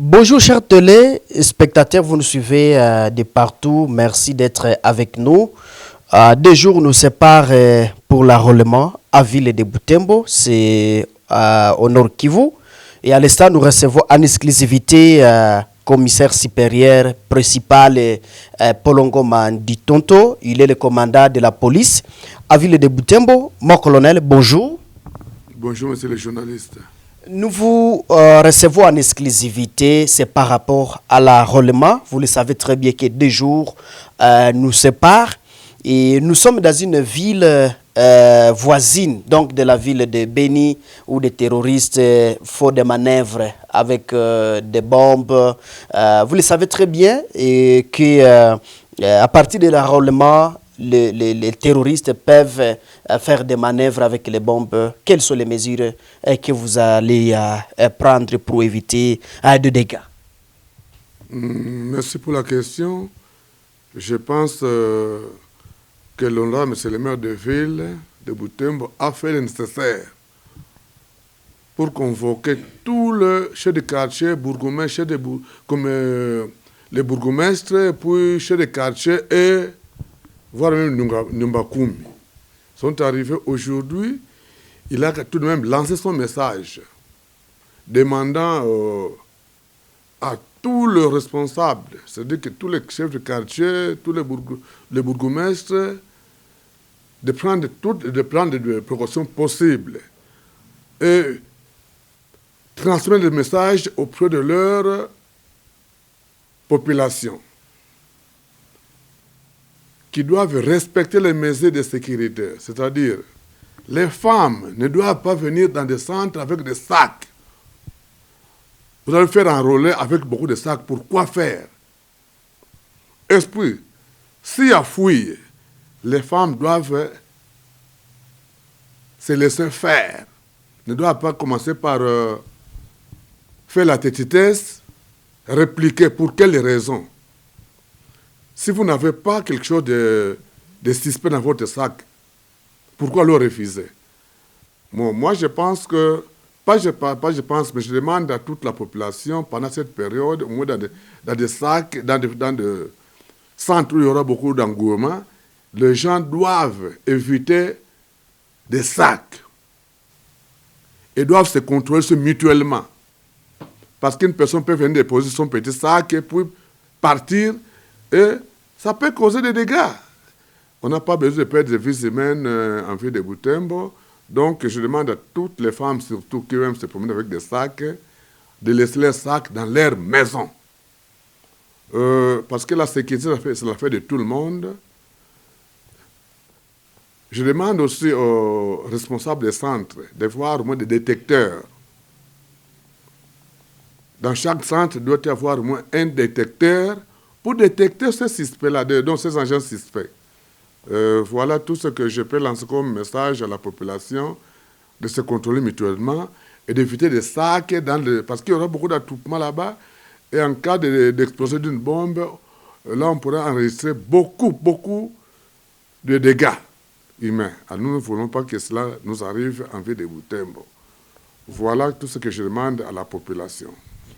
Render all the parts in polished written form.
Bonjour chers téléspectateurs, vous nous suivez de partout. Merci d'être avec nous. Deux jours nous séparent pour l'enrôlement à Ville de Butembo, c'est au Nord Kivu. Et à l'instant, nous recevons en exclusivité commissaire supérieur principal Polongo Mandi Tonto. Il est le commandant de la police à Ville de Butembo. Mon colonel, bonjour. Bonjour, monsieur le journaliste. Nous vous recevons en exclusivité, c'est par rapport à l'enrôlement. Vous le savez très bien que 2 jours nous séparent et nous sommes dans une ville voisine, donc de la ville de Beni, où des terroristes font des manœuvres avec des bombes. Vous le savez très bien et que à partir de l'enrôlement, les terroristes peuvent faire des manœuvres avec les bombes. Quelles sont les mesures que vous allez prendre pour éviter de dégâts? Merci pour la question. Je pense que l'honorable monsieur le maire de ville de Butembo a fait le nécessaire pour convoquer tous les chefs de quartier, bourgmestres, comme les bourgmestres, puis chefs de quartier et voire même Nyumbakumi, sont arrivés aujourd'hui. Il a tout de même lancé son message demandant à tous les responsables, c'est-à-dire que tous les chefs de quartier, tous les bourgmestres, de prendre toutes les précautions possibles et transmettre le message auprès de leur population, qui doivent respecter les mesures de sécurité. C'est-à-dire, les femmes ne doivent pas venir dans des centres avec des sacs. Vous allez faire enrôler avec beaucoup de sacs. Pourquoi faire? Esprit, s'il y a fouille, les femmes doivent se laisser faire. Ne doivent pas commencer par faire la tétitesse, répliquer. Pour quelles raisons? Si vous n'avez pas quelque chose de suspect dans votre sac, pourquoi le refuser? Bon, moi, je pense que, mais je demande à toute la population, pendant cette période, au moins dans des sacs, dans des centres où il y aura beaucoup d'engouement, les gens doivent éviter des sacs et doivent se contrôler mutuellement. Parce qu'une personne peut venir déposer son petit sac et puis partir, et ça peut causer des dégâts. On n'a pas besoin de perdre des vies humaines en ville de Butembo. Donc, je demande à toutes les femmes, surtout qui aiment se promener avec des sacs, de laisser les sacs dans leur maison. Parce que la sécurité, c'est l'affaire de tout le monde. Je demande aussi aux responsables des centres de voir au moins des détecteurs. Dans chaque centre, il doit y avoir au moins un détecteur pour détecter ces suspects-là, donc ces agents suspects. Voilà tout ce que je peux lancer comme message à la population, de se contrôler mutuellement et d'éviter des sacs, parce qu'il y aura beaucoup d'attroupements là-bas, et en cas d'explosion d'une bombe, là on pourra enregistrer beaucoup de dégâts humains. Alors nous ne voulons pas que cela nous arrive en ville de Butembo. Voilà tout ce que je demande à la population.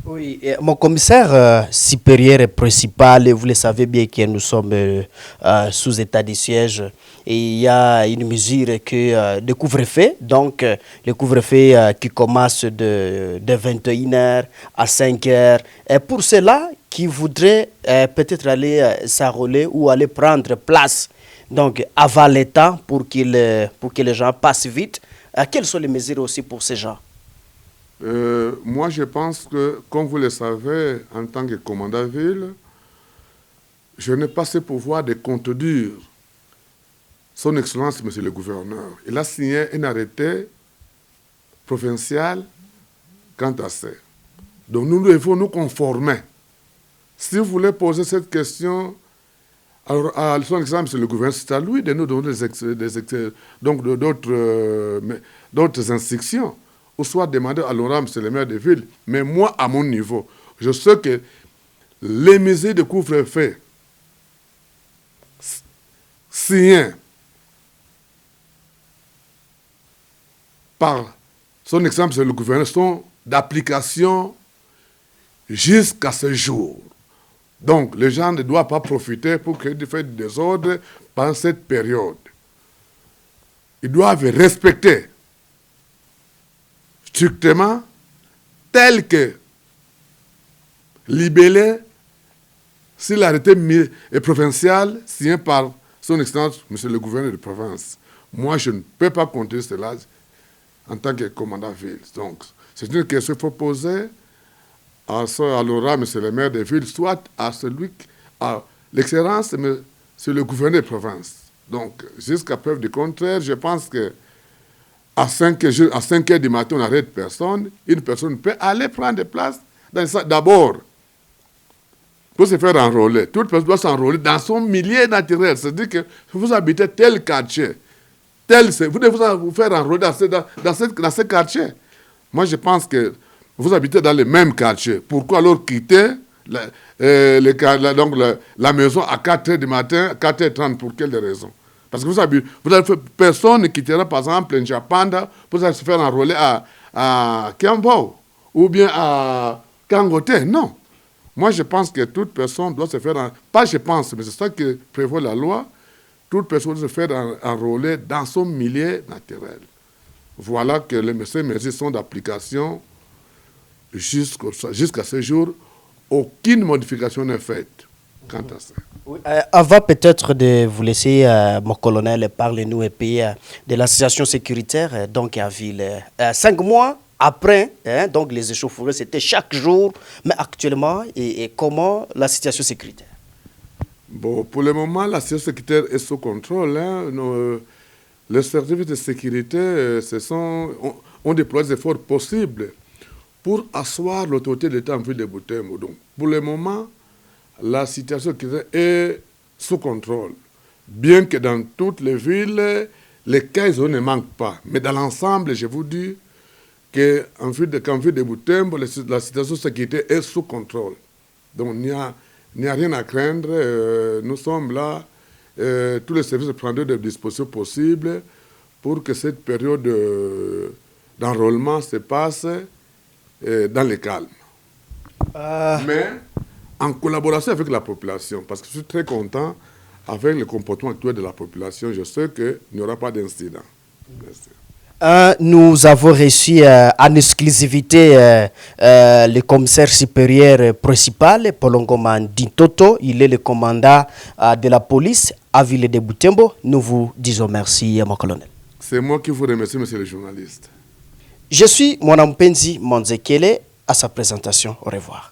Oui, mon commissaire supérieur et principal, vous le savez bien que nous sommes sous état de siège et il y a une mesure de couvre-feu, donc le couvre-feu qui commence de 21h à 5h. Et pour ceux-là qui voudraient peut-être aller s'enrôler ou aller prendre place, donc avant le temps pour que les gens passent vite, quelles sont les mesures aussi pour ces gens? Moi, je pense que, comme vous le savez, en tant que commandant ville, je n'ai pas ce pouvoir de contredire son Excellence, Monsieur le Gouverneur. Il a signé un arrêté provincial quant à ça. Donc, nous devons nous conformer. Si vous voulez poser cette question alors, à son Excellence, Monsieur le Gouverneur, c'est à lui de nous donner d'autres instructions, ou soit demander à l'honorable monsieur le maire de ville. Mais moi, à mon niveau, je sais que les mesures de couvre-feu signées par son exemple, monsieur le gouverneur, sont d'application jusqu'à ce jour. Donc, les gens ne doivent pas profiter pour créer du fait du désordre pendant cette période. Ils doivent respecter strictement tel que libellé sur l'arrêté provincial signé par son Excellence, Monsieur le gouverneur de province. Moi, je ne peux pas compter cela en tant que commandant ville. Donc, c'est une question qu'il faut poser à l'aura, Monsieur le maire de ville, soit à l'excellence, Monsieur le gouverneur de province. Donc, jusqu'à preuve du contraire, je pense que à 5 heures du matin, on n'arrête personne. Une personne peut aller prendre des places d'abord pour se faire enrôler. Toute personne doit s'enrôler dans son milieu naturel. C'est-à-dire que vous habitez tel quartier, vous devez vous faire enrôler dans ce quartier. Moi, je pense que vous habitez dans le même quartier. Pourquoi alors quitter la maison à 4 heures du matin, 4h30, pour quelle raison? Parce que personne ne quittera, par exemple, un Japanda pour se faire enrôler à Kiambo ou bien à Kangote. Non. Moi, je pense que toute personne doit se faire... Pas je pense, mais c'est ça que prévoit la loi. Toute personne doit se faire enrôler dans son milieu naturel. Voilà que les mesures sont d'application jusqu'à ce jour. Aucune modification n'est faite quant à ça. Oui, avant peut-être de vous laisser, mon colonel, parlez-nous et puis de l'association sécuritaire donc à Ville. 5 mois après, donc les échauffourées, c'était chaque jour, mais actuellement, et comment la situation sécuritaire? Bon, pour le moment, la situation sécuritaire est sous contrôle. Les services de sécurité ont déployé des efforts possibles pour asseoir l'autorité de l'État en ville de Butembo. Donc, pour le moment, la situation est sous contrôle. Bien que dans toutes les villes, les cas ne manquent pas. Mais dans l'ensemble, je vous dis qu'en ville de Butembo, la situation de sécurité est sous contrôle. Donc, il n'y a rien à craindre. Nous sommes là, tous les services prendront des dispositions possibles pour que cette période d'enrôlement se passe dans le calme. Mais en collaboration avec la population, parce que je suis très content avec le comportement actuel de la population, je sais qu'il n'y aura pas d'incident. Nous avons reçu en exclusivité le commissaire supérieur principal, Polongoman Dintoto. Il est le commandant de la police à Ville de Butembo. Nous vous disons merci, mon colonel. C'est moi qui vous remercie, monsieur le journaliste. Je suis Mwanampenzi Monzekele à sa présentation. Au revoir.